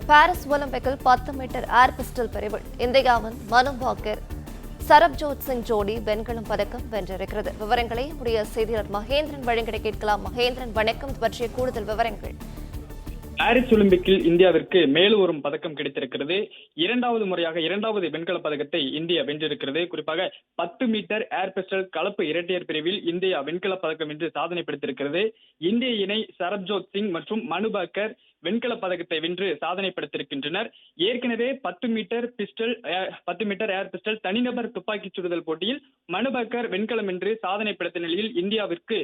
Paris ஒலிம்பிக்கில் 10 metre air pistol பிரிவில் இந்தியாவின் மனு பாக்கர் சரப்ஜோத் சிங் ஜோடி வெண்கலம் பதக்கம் வென்றிருக்கிறது. விவரங்களை உடைய செய்தியாளர் மகேந்திரன் வழங்கிட கேட்கலாம். மகேந்திரன், வணக்கம். பற்றிய கூடுதல் விவரங்கள். பாரிஸ் ஒலிம்பிக்கில் இந்தியாவிற்கு மேலும் ஒரு பதக்கம் கிடைத்திருக்கிறது. இரண்டாவது முறையாக இரண்டாவது வெண்கல பதக்கத்தை இந்தியா வென்றிருக்கிறது. குறிப்பாக 10 மீட்டர் ஏர் பிஸ்டல் கலப்பு இரட்டையர் பிரிவில் இந்தியா வெண்கல பதக்கம் வென்று சாதனை படைத்திருக்கிறது. இந்திய இணை சரப்ஜோத் சிங் மற்றும் மனு பாக்கர் வெண்கல பதக்கத்தை வென்று சாதனை படைத்திருக்கின்றனர். ஏற்கனவே 10 மீட்டர் ஏர் பிஸ்டல் தனிநபர் துப்பாக்கி சுடுதல் போட்டியில் மனு பாக்கர் வெண்கலம் வென்று சாதனை படைத்த நிலையில் இந்தியாவிற்கு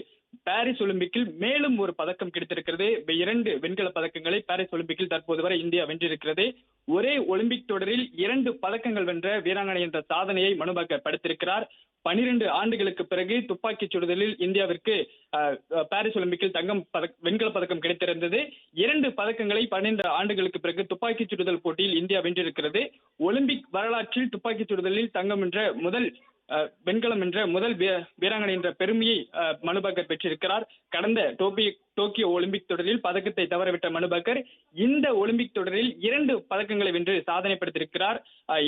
பாரிஸ் ஒலிம்பிக்கில் மேலும் ஒரு பதக்கம் கிடைத்திருக்கிறது. 2 வெண்கல பதக்கங்களை பாரிஸ் ஒலிம்பிக்கில் தற்போது வரை இந்தியா வென்றிருக்கிறது. ஒரே ஒலிம்பிக் தொடரில் 2 பதக்கங்கள் வென்ற வீராங்கனை என்ற சாதனையை மனு பாக்கர் படைத்திருக்கிறார். 12 ஆண்டுகளுக்கு பிறகு துப்பாக்கி சுடுதலில் இந்தியாவிற்கு பாரிஸ் ஒலிம்பிக்கில் வெண்கல பதக்கம் கிடைத்திருந்தது. 2 பதக்கங்களை 12 ஆண்டுகளுக்கு பிறகு துப்பாக்கி சுடுதல் போட்டியில் இந்தியா வென்றிருக்கிறது. ஒலிம்பிக் வரலாற்றில் துப்பாக்கி சுடுதலில் தங்கம் வென்ற வெண்கலம் என்ற முதல் வீராங்கனை என்ற பெருமையை மனு பாக்கர் பெற்றிருக்கிறார். கடந்த டோக்கியோ ஒலிம்பிக் தொடரில் பதக்கத்தை தவறவிட்ட மனு பாக்கர் இந்த ஒலிம்பிக் தொடரில் 2 பதக்கங்களை வென்று சாதனை படைத்திருக்கிறார்.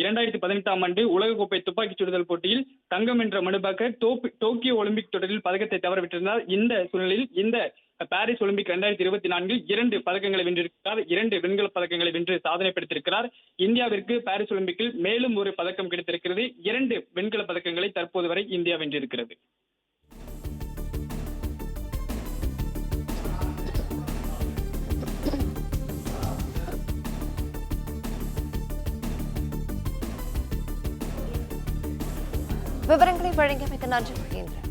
2018ஆம் ஆண்டு உலகக்கோப்பை துப்பாக்கி சுடுதல் போட்டியில் தங்கம் வென்ற மனு பாக்கர் டோக்கியோ ஒலிம்பிக் தொடரில் பதக்கத்தை தவறவிட்டிருந்தார். இந்த சூழ்நிலையில் இந்த பாரிஸ் ஒலிம்பிக் 2024 2 பதக்கங்களை வென்றிருக்கிறார். 2 வெண்கல பதக்கங்களை வென்று சாதனை படைத்திருக்கிறார். இந்தியாவிற்கு பாரிஸ் ஒலிம்பிக்கில் மேலும் ஒரு பதக்கம் கிடைத்திருக்கிறது. 2 வெண்கல பதக்கங்களை தற்போது வரை இந்தியா வென்றிருக்கிறது. விவரங்களை வழங்கியமைக்கு நன்றி மகேந்திரன்.